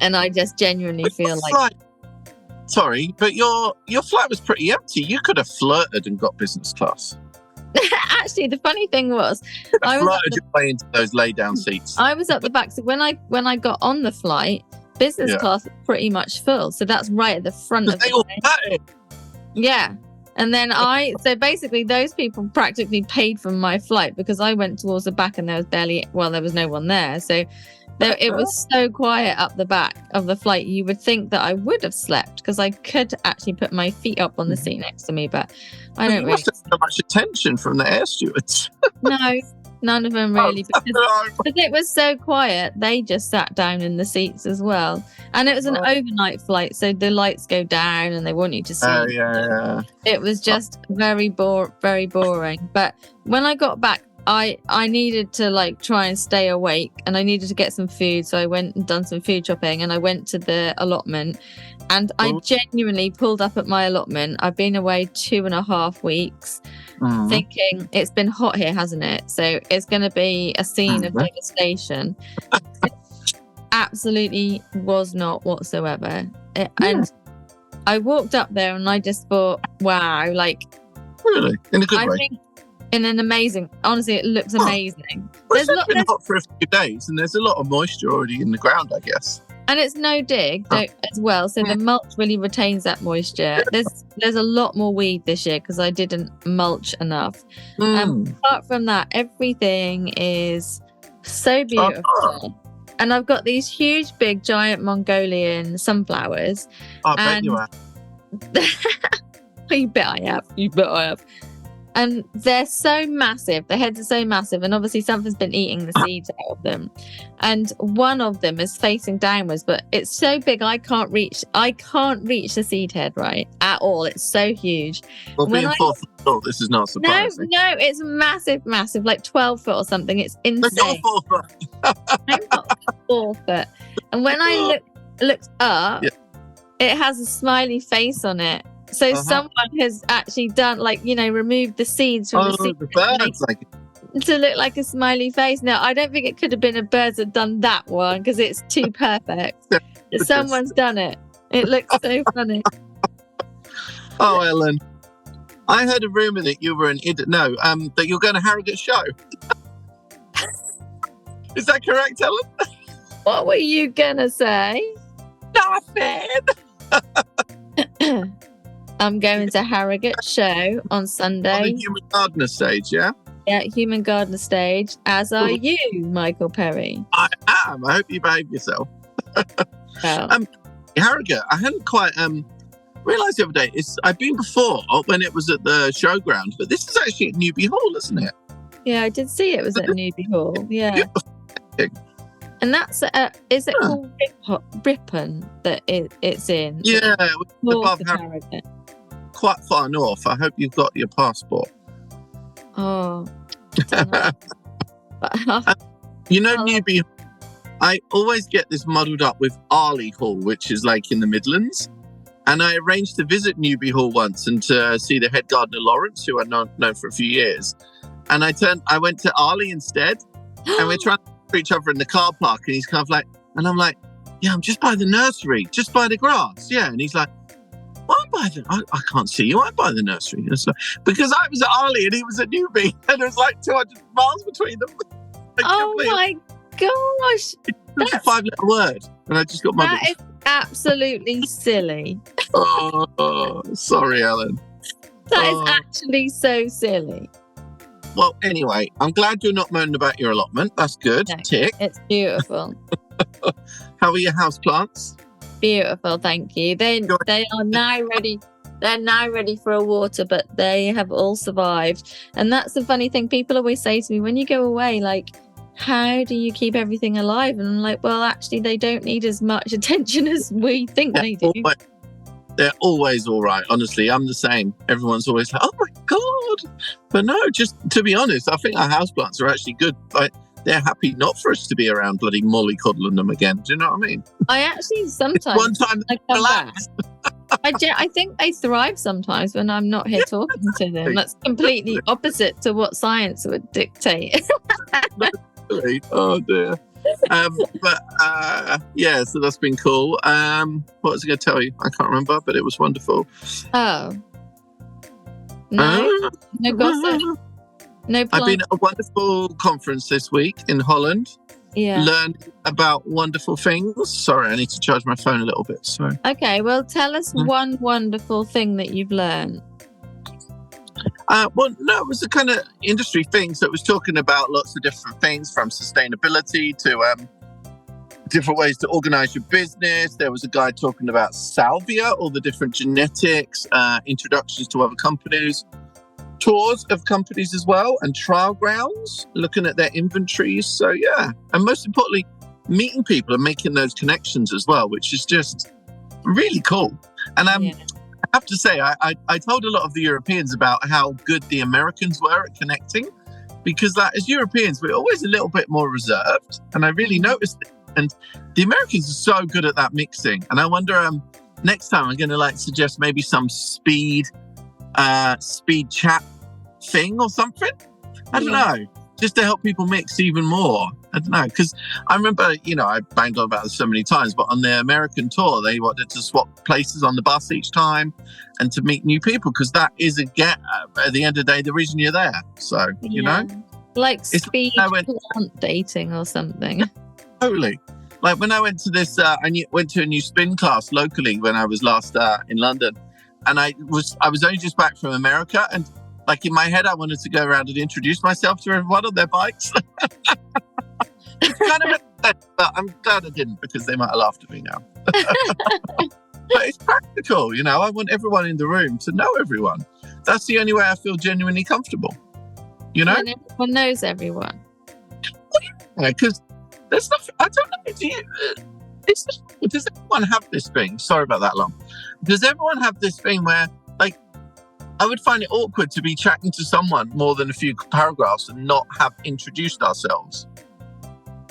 [SPEAKER 14] And I just genuinely feel like...
[SPEAKER 2] Sorry, but your flight was pretty empty. You could have flirted and got business class.
[SPEAKER 14] Actually, the funny thing was...
[SPEAKER 2] I flirted your way into those lay-down seats.
[SPEAKER 14] I was at the back. So when I got on the flight, business class was pretty much full. So that's right at the front of the plane. Yeah. And then so basically those people practically paid for my flight because I went towards the back and there was no one there. So it was so quiet up the back of the flight. You would think that I would have slept because I could actually put my feet up on the seat next to me, but I don't really.
[SPEAKER 2] Must have so much attention from the air stewards.
[SPEAKER 14] None of them really, because it was so quiet. They just sat down in the seats as well. And it was an overnight flight, so the lights go down and they want you to see.
[SPEAKER 2] Yeah.
[SPEAKER 14] It was just very boring. But when I got back, I needed to like try and stay awake, and I needed to get some food. So I went and done some food shopping, and I went to the allotment, and I genuinely pulled up at my allotment. I've been away 2.5 weeks, thinking it's been hot here, hasn't it? So it's going to be a scene of devastation. Absolutely was not whatsoever. And I walked up there and I just thought, wow, like,
[SPEAKER 15] really, in a good way.
[SPEAKER 14] Think in an amazing, honestly, it looks amazing.
[SPEAKER 15] Well, it's been hot for a few days, and there's a lot of moisture already in the ground, I guess.
[SPEAKER 14] And it's no dig as well, so the mulch really retains that moisture. There's a lot more weed this year because I didn't mulch enough. Apart from that, everything is so beautiful. And I've got these huge, big, giant Mongolian sunflowers.
[SPEAKER 15] I bet you have.
[SPEAKER 14] You bet I have. And they're so massive. The heads are so massive. And obviously something's been eating the seeds out of them. And one of them is facing downwards, but it's so big I can't reach the seed head, right? At all. It's so huge.
[SPEAKER 15] Well, being 4 foot tall, this is not surprising.
[SPEAKER 14] No, it's massive, like 12 foot or something. It's insane.
[SPEAKER 15] But you're 4 foot.
[SPEAKER 14] I'm not 4 foot. And when I looked up, it has a smiley face on it. So someone has actually done, removed the seeds from the seed to look like a smiley face. Now, I don't think it could have been a bird that done that one because it's too perfect. Someone's done it. It looks so funny.
[SPEAKER 15] Oh, Ellen, I heard a rumor that you were that you're going to Harrogate show. Is that correct, Ellen?
[SPEAKER 14] What were you gonna say?
[SPEAKER 15] Nothing.
[SPEAKER 14] I'm going to Harrogate show on Sunday. On
[SPEAKER 15] the Human Gardener stage, yeah?
[SPEAKER 14] Yeah, Human Gardener stage. As are you, Michael Perry.
[SPEAKER 15] I am. I hope you behave yourself. Harrogate, I hadn't quite realised the other day. I've been before when it was at the showground, but this is actually at Newby Hall, isn't it?
[SPEAKER 14] Yeah, I did see it was at Newby Hall. Yeah. And that's, is it called Ripon that it's in?
[SPEAKER 15] Yeah, above Harrogate. Quite far north. I hope you've got your passport.
[SPEAKER 14] Oh.
[SPEAKER 15] Newby, I always get this muddled up with Arley Hall, which is like in the Midlands. And I arranged to visit Newby Hall once and to see the head gardener, Lawrence, who I've known for a few years. And I went to Arley instead, and we're trying to for each other in the car park, and he's kind of like, and I'm like, yeah, I'm just by the nursery, just by the grass, yeah. And he's like, well, I can't see you, I'm by the nursery. And it's like, because I was at Arley and he was at Newby, and there was like 200 miles between them.
[SPEAKER 14] Oh my gosh,
[SPEAKER 15] that's a 5-letter word, and I just got muddled.
[SPEAKER 14] That is absolutely silly.
[SPEAKER 15] Oh, sorry, Ellen.
[SPEAKER 14] That is actually so silly.
[SPEAKER 15] Well, anyway, I'm glad you're not moaning about your allotment. That's good.
[SPEAKER 14] No,
[SPEAKER 15] Tick.
[SPEAKER 14] It's beautiful.
[SPEAKER 15] How are your houseplants?
[SPEAKER 14] Beautiful, thank you. They are now ready. They're now ready for a water, but they have all survived. And that's the funny thing. People always say to me, when you go away, like, how do you keep everything alive? And I'm like, well, actually, they don't need as much attention as we think they do.
[SPEAKER 15] They're always all right. Honestly, I'm the same. Everyone's always like, oh my God. But no, just to be honest, I think our houseplants are actually good. Like, they're happy not for us to be around bloody mollycoddling them again. Do you know what I mean?
[SPEAKER 14] I actually sometimes...
[SPEAKER 15] One time
[SPEAKER 14] I come back. I think they thrive sometimes when I'm not here talking to them. That's completely opposite to what science would dictate.
[SPEAKER 15] Oh dear. So that's been cool. What was I going to tell you? I can't remember, but it was wonderful.
[SPEAKER 14] Oh. No gossip. No plan.
[SPEAKER 15] I've been at a wonderful conference this week in Holland.
[SPEAKER 14] Yeah.
[SPEAKER 15] Learning about wonderful things. Sorry, I need to charge my phone a little bit. Sorry.
[SPEAKER 14] Okay, well, tell us one wonderful thing that you've learned.
[SPEAKER 15] It was a kind of industry thing. So it was talking about lots of different things, from sustainability to different ways to organize your business. There was a guy talking about salvia, all the different genetics, introductions to other companies. tours of companies as well, and trial grounds, looking at their inventories. So yeah, and most importantly, meeting people and making those connections as well, which is just really cool. And I have to say, I told a lot of the Europeans about how good the Americans were at connecting, because like, as Europeans, we're always a little bit more reserved, and I really noticed it. And the Americans are so good at that mixing. And I wonder, next time I'm going to like suggest maybe some speed chat thing or something. I don't know, just to help people mix even more. I don't know, because I remember, you know, I banged on about this so many times, but on the American tour, they wanted to swap places on the bus each time and to meet new people, because that is at the end of the day, the reason you're there. So, you know,
[SPEAKER 14] like speed plant dating or something.
[SPEAKER 15] Totally. Like when I went to this, went to a new spin class locally when I was last in London, and I was only just back from America, and like in my head, I wanted to go around and introduce myself to everyone on their bikes. It's kind of upset, but I'm glad I didn't, because they might have laughed at me now. But it's practical, you know. I want everyone in the room to know everyone. That's the only way I feel genuinely comfortable. You know,
[SPEAKER 14] when everyone knows everyone.
[SPEAKER 15] Because there's nothing. I don't know. Does everyone have this thing? Sorry about that long. Does everyone have this thing where, like, I would find it awkward to be chatting to someone more than a few paragraphs and not have introduced ourselves?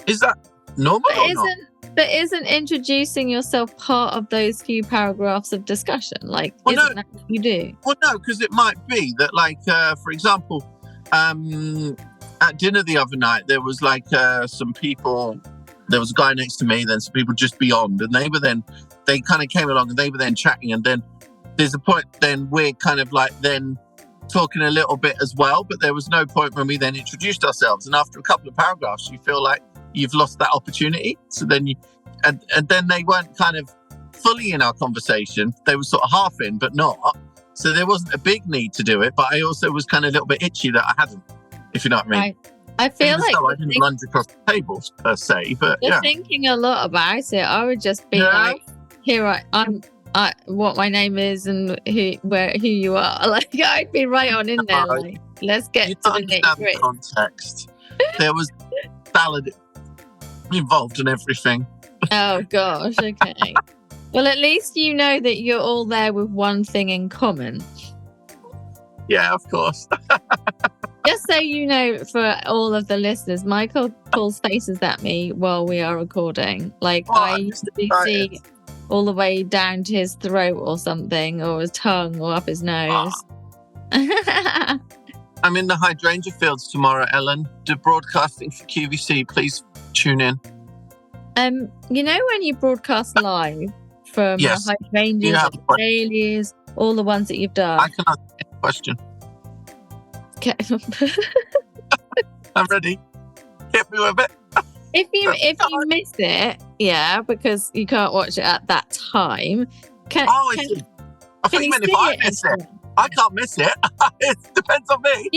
[SPEAKER 15] Is that normal or not?
[SPEAKER 14] But isn't introducing yourself part of those few paragraphs of discussion? Like, isn't that what you do?
[SPEAKER 15] Well, no, because it might be that, like, for example, at dinner the other night, there was like some people. There was a guy next to me, then some people just beyond, and they kind of came along and they were then chatting, and then there's a point then we're kind of like then talking a little bit as well, but there was no point when we then introduced ourselves. And after a couple of paragraphs, you feel like you've lost that opportunity. So then and then they weren't kind of fully in our conversation. They were sort of half in, but not. So there wasn't a big need to do it, but I also was kind of a little bit itchy that I hadn't, if you know what I mean.
[SPEAKER 14] I feel like
[SPEAKER 15] I didn't lunge across the tables per se, but
[SPEAKER 14] you're thinking a lot about it. I would just be like, here I'm what my name is and who you are. Like, I'd be right on in there. Like, let's get to the nitty-gritty.
[SPEAKER 15] Context. There was salad involved in everything.
[SPEAKER 14] Oh gosh, okay. Well, at least you know that you're all there with one thing in common.
[SPEAKER 15] Yeah, of course.
[SPEAKER 14] Just so you know, for all of the listeners, Michael pulls faces at me while we are recording. Like, I usually see all the way down to his throat or something, or his tongue, or up his nose.
[SPEAKER 15] I'm in the hydrangea fields tomorrow, Ellen. Broadcasting for QVC. Please tune in.
[SPEAKER 14] You know when you broadcast live from the hydrangeas, the dailies, all the ones that you've done?
[SPEAKER 15] I can answer any question.
[SPEAKER 14] Okay.
[SPEAKER 15] I'm ready. Hit me with it.
[SPEAKER 14] If you miss it, because you can't watch it at that time. I thought you meant if I miss it.
[SPEAKER 15] I can't miss it. It depends on me.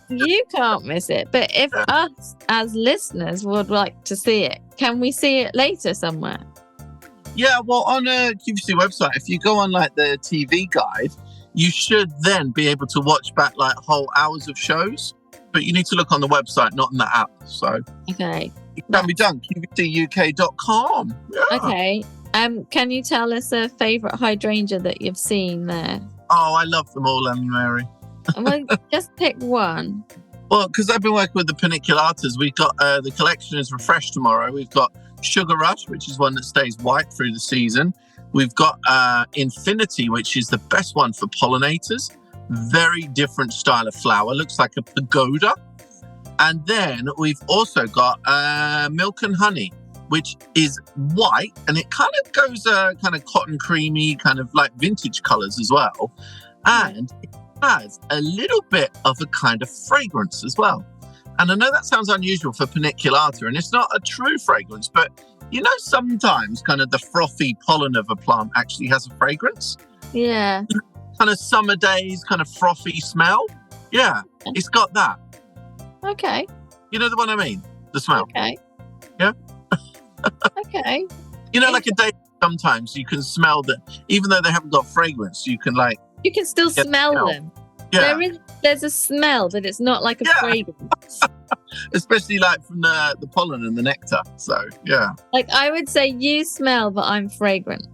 [SPEAKER 14] You can't miss it. But if us as listeners would like to see it, can we see it later somewhere?
[SPEAKER 15] Yeah, well, on a QVC website, if you go on like the TV guide, you should then be able to watch back like whole hours of shows. But you need to look on the website, not in the app. So
[SPEAKER 14] okay,
[SPEAKER 15] it can be done. QVCUK.com. Yeah.
[SPEAKER 14] Okay. Can you tell us a favourite hydrangea that you've seen there?
[SPEAKER 15] Oh, I love them all, Emmy Mary.
[SPEAKER 14] Well, just pick one.
[SPEAKER 15] Well, because I've been working with the paniculatas, we've got the collection is refreshed tomorrow. We've got Sugar Rush, which is one that stays white through the season. We've got Infinity, which is the best one for pollinators. Very different style of flower. Looks like a pagoda. And then we've also got Milk and Honey, which is white. And it kind of goes kind of cotton creamy, kind of like vintage colours as well. And it has a little bit of a kind of fragrance as well. And I know that sounds unusual for paniculata, and it's not a true fragrance, but you know, sometimes kind of the frothy pollen of a plant actually has a fragrance.
[SPEAKER 14] Yeah.
[SPEAKER 15] Kind of summer days, kind of frothy smell. Yeah, it's got that.
[SPEAKER 14] Okay.
[SPEAKER 15] You know the one I mean? The smell.
[SPEAKER 14] Okay.
[SPEAKER 15] Yeah?
[SPEAKER 14] Okay.
[SPEAKER 15] You know, like a day, sometimes you can smell that, even though they haven't got fragrance, you can like...
[SPEAKER 14] You can still smell them.
[SPEAKER 15] Yeah.
[SPEAKER 14] There's a smell, but it's not like a fragrance.
[SPEAKER 15] Especially like from the pollen and the nectar. So, yeah.
[SPEAKER 14] Like I would say you smell, but I'm fragrant.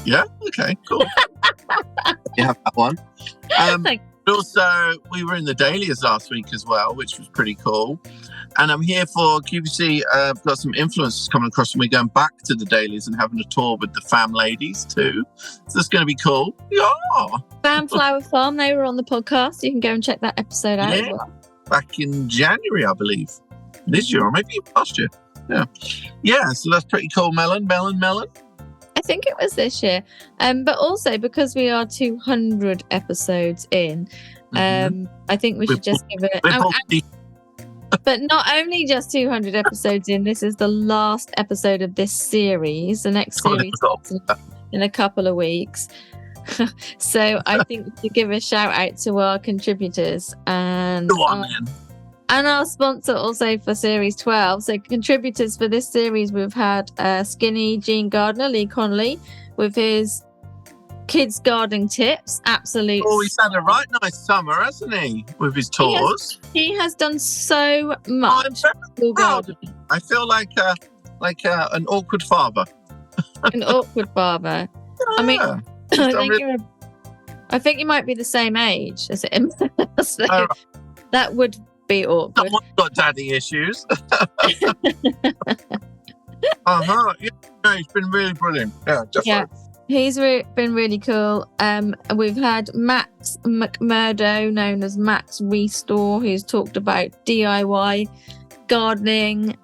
[SPEAKER 15] Yeah, okay, cool. You have that one. Also, we were in the Dahlias last week as well, which was pretty cool. And I'm here for QVC. I've got some influencers coming across, and we're going back to the Dahlias and having a tour with the fam ladies too. So that's going to be cool. Yeah.
[SPEAKER 14] Fam Flower Farm, they were on the podcast. You can go and check that episode out as well.
[SPEAKER 15] Back in January, I believe. This year, or maybe last year. Yeah. Yeah, so that's pretty cool. Melon.
[SPEAKER 14] I think it was this year. But also because we are 200 episodes in, I think we should just give it... But not only just 200 episodes in, this is the last episode of this series. The next series in a couple of weeks. So I think we should give a shout out to our contributors and our sponsor also for series 12. So contributors for this series, we've had Skinny Gene Gardner, Lee Connolly, with his kids gardening tips. Absolutely.
[SPEAKER 15] Oh, he's had a right nice summer, hasn't he? With his tours.
[SPEAKER 14] He has done so much.
[SPEAKER 15] I'm very proud. I feel like an awkward father.
[SPEAKER 14] An awkward father. I mean, I think you might be the same age as him. So that would be awkward.
[SPEAKER 15] Someone's got daddy issues. Yeah, he's been really brilliant. Yeah, definitely.
[SPEAKER 14] Yeah. He's been really cool. We've had Max McMurdo, known as Max Restore, who's talked about DIY gardening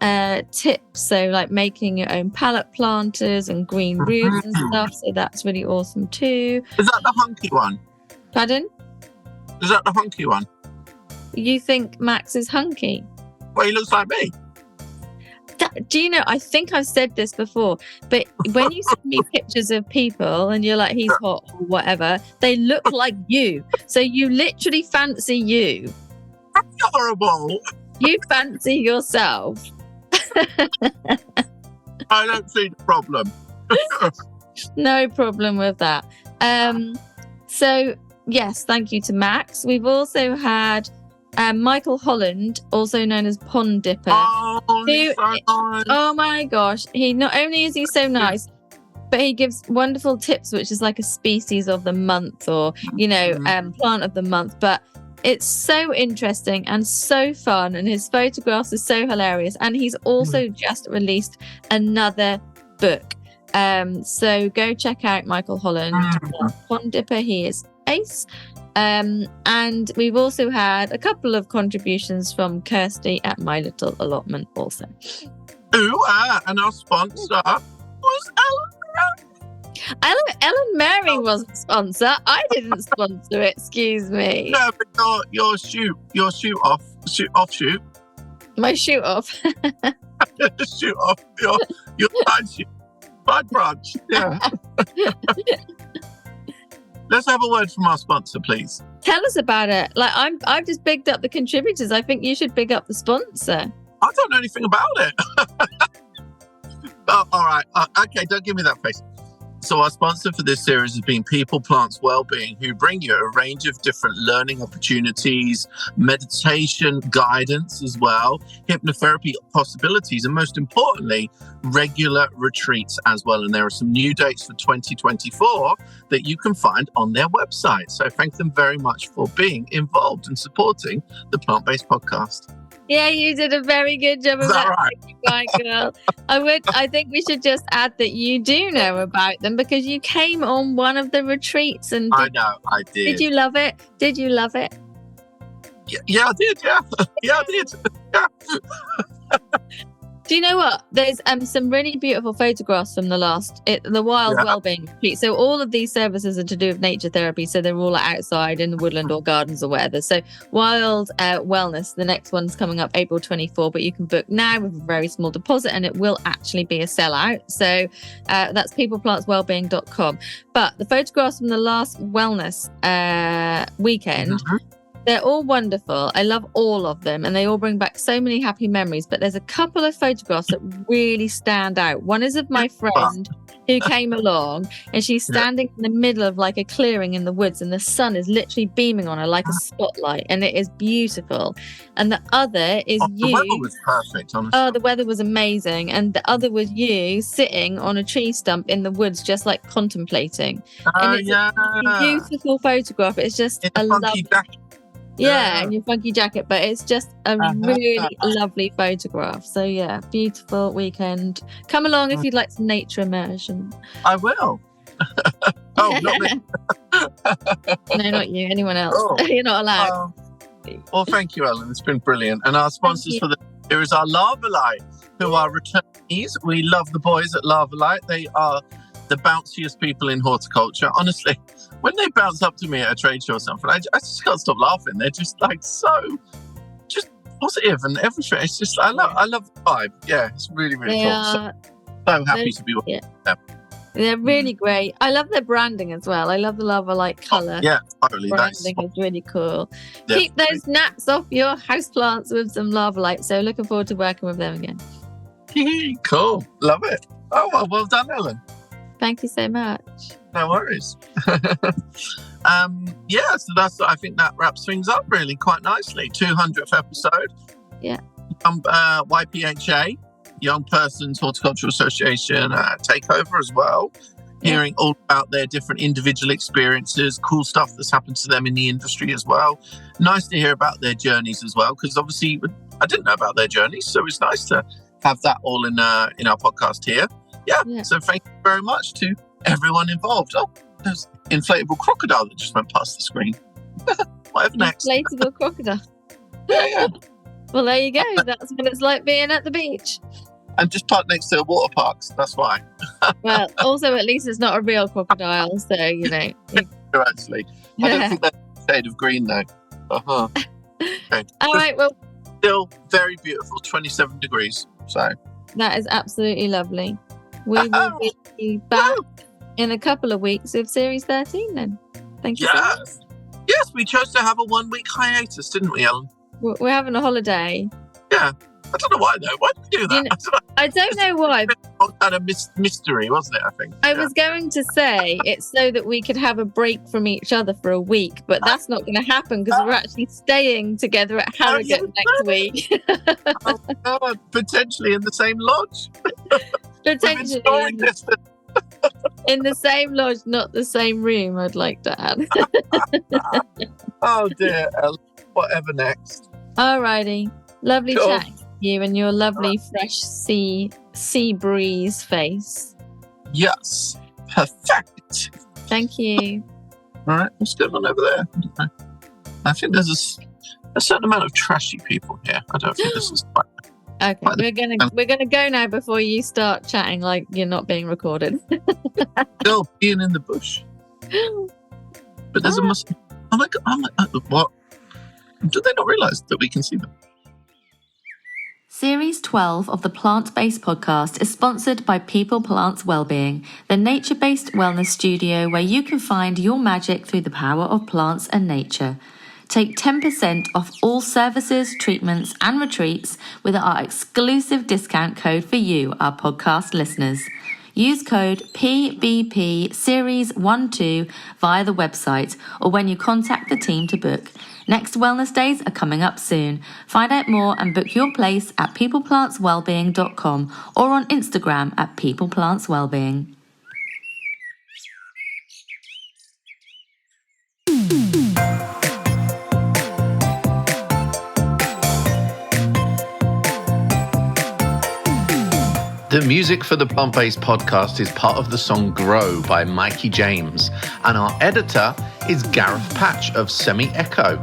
[SPEAKER 14] tips. So like making your own pallet planters and green roofs and stuff. So that's really awesome too.
[SPEAKER 15] Is that the hunky one?
[SPEAKER 14] Pardon?
[SPEAKER 15] Is that the hunky one?
[SPEAKER 14] You think Max is hunky?
[SPEAKER 15] Well, he looks like me.
[SPEAKER 14] Do you know, I think I've said this before, but when you send me pictures of people and you're like, he's hot or whatever, they look like you. So you literally fancy you.
[SPEAKER 15] That's horrible.
[SPEAKER 14] You fancy yourself.
[SPEAKER 15] I don't see the problem.
[SPEAKER 14] No problem with that. So, yes, thank you to Max. We've also had Michael Holland, also known as Pond Dipper. Oh my gosh. He not only is he so nice, but he gives wonderful tips, which is like a species of the month or, plant of the month. But it's so interesting and so fun. And his photographs are so hilarious. And he's also just released another book. So go check out Michael Holland. Pond Dipper, he is ace. And we've also had a couple of contributions from Kirsty at My Little Allotment also.
[SPEAKER 15] And our sponsor was
[SPEAKER 14] Ellen Mary was a sponsor. I didn't sponsor it, excuse me.
[SPEAKER 15] No, but your shoot off.
[SPEAKER 14] My shoot off.
[SPEAKER 15] Shoot off your side branch. Yeah. Let's have a word from our sponsor, please.
[SPEAKER 14] Tell us about it. Like I've just bigged up the contributors. I think you should big up the sponsor.
[SPEAKER 15] I don't know anything about it. Oh, all right. Okay, don't give me that face. So our sponsor for this series has been People, Plants, Wellbeing, who bring you a range of different learning opportunities, meditation guidance as well, hypnotherapy possibilities, and most importantly, regular retreats as well. And there are some new dates for 2024 that you can find on their website. So thank them very much for being involved and supporting the Plant-Based Podcast.
[SPEAKER 14] Yeah, you did a very good job of that. Right, girl. I think we should just add that you do know about them because you came on one of the retreats and
[SPEAKER 15] I know, I did.
[SPEAKER 14] Did you love it? Did you love it?
[SPEAKER 15] Yeah, I did, yeah. Yeah, I did. Yeah.
[SPEAKER 14] Do you know what? There's some really beautiful photographs from the Wild Wellbeing Retreat. So all of these services are to do with nature therapy. So they're all outside in the woodland or gardens or whatever. So Wild Wellness, the next one's coming up April 24, but you can book now with a very small deposit and it will actually be a sellout. So that's peopleplantswellbeing.com. But the photographs from the last wellness weekend, They're all wonderful. I love all of them, and they all bring back so many happy memories. But there's a couple of photographs that really stand out. One is of my friend who came along, and she's standing in the middle of like a clearing in the woods, and the sun is literally beaming on her like a spotlight, and it is beautiful. And the other is you.
[SPEAKER 15] The weather was perfect, honestly.
[SPEAKER 14] Oh, the weather was amazing. And the other was you sitting on a tree stump in the woods, just like contemplating. And it's a beautiful photograph. It's just a lovely jacket. Yeah, and your funky jacket, but it's just a really lovely photograph. So yeah, beautiful weekend. Come along if you'd like some nature immersion.
[SPEAKER 15] I will. Oh, not me.
[SPEAKER 14] No, not you. Anyone else? Oh. You're not allowed.
[SPEAKER 15] Well, thank you, Ellen. It's been brilliant. And our sponsors for the year is our Lava Light, who are returnees. We love the boys at Lava Light. They are the bounciest people in horticulture. Honestly, when they bounce up to me at a trade show or something, I just can't stop laughing. They're just like so just positive and everything. It's just I love the vibe. Yeah, it's really, really cool. So happy to be with them.
[SPEAKER 14] They're really great. I love their branding as well. I love the Lava Light colour.
[SPEAKER 15] Yeah, totally.
[SPEAKER 14] Branding is really cool. Yeah. Keep those gnats off your houseplants with some Lava Light. So looking forward to working with them again.
[SPEAKER 15] Cool. Love it. Oh, well done, Ellen.
[SPEAKER 14] Thank you so much.
[SPEAKER 15] No worries. So I think that wraps things up really quite nicely. 200th episode.
[SPEAKER 14] Yeah.
[SPEAKER 15] YPHA, Young Persons Horticultural Association Takeover as well. Hearing all about their different individual experiences, cool stuff that's happened to them in the industry as well. Nice to hear about their journeys as well, because obviously I didn't know about their journeys, so it's nice to have that all in our podcast here. Yeah, so thank you very much to everyone involved. Oh, there's an inflatable crocodile that just went past the screen. Whatever next?
[SPEAKER 14] Inflatable crocodile.
[SPEAKER 15] Yeah.
[SPEAKER 14] Well, there you go. That's what it's like being at the beach.
[SPEAKER 15] And just parked next to a water park, so that's why.
[SPEAKER 14] Well, also, at least it's not a real crocodile, so, you know.
[SPEAKER 15] Actually. I don't think that's a shade of green, though. Okay.
[SPEAKER 14] All right, well.
[SPEAKER 15] Still very beautiful, 27 degrees, so.
[SPEAKER 14] That is absolutely lovely. We will be back in a couple of weeks with Series 13 then. Thank you so much.
[SPEAKER 15] Yes, we chose to have a 1-week hiatus, didn't we, Ellen?
[SPEAKER 14] We're having a holiday.
[SPEAKER 15] Yeah. I don't know why, though. Why did we do that?
[SPEAKER 14] I don't know why.
[SPEAKER 15] Kind of mystery, wasn't it, I think?
[SPEAKER 14] I was going to say it's so that we could have a break from each other for a week, but that's not going to happen because we're actually staying together at Harrogate next week.
[SPEAKER 15] Oh, God. Potentially in the same lodge.
[SPEAKER 14] Potentially. In the same lodge, not the same room, I'd like to add.
[SPEAKER 15] Oh, dear. Whatever next.
[SPEAKER 14] Alrighty. Lovely chatting to you and your lovely fresh sea breeze face.
[SPEAKER 15] Yes. Perfect.
[SPEAKER 14] Thank you.
[SPEAKER 15] All right. What's going on over there? I think there's a certain amount of trashy people here. I don't think this is quite...
[SPEAKER 14] Okay, we're gonna go now before you start chatting like you're not being recorded.
[SPEAKER 15] Still being in the bush. But there's a must. Oh my God! What? Do they not realise that we can see them?
[SPEAKER 16] Series 12 of the Plant-Based Podcast is sponsored by People Plants Wellbeing, the nature-based wellness studio where you can find your magic through the power of plants and nature. Take 10% off all services, treatments, and retreats with our exclusive discount code for you, our podcast listeners. Use code PBP Series 12 via the website or when you contact the team to book. Next wellness days are coming up soon. Find out more and book your place at peopleplantswellbeing.com or on Instagram at peopleplantswellbeing.
[SPEAKER 2] The music for the Plant-Based Podcast is part of the song Grow by Mikey James, and our editor is Gareth Patch of Semi Echo.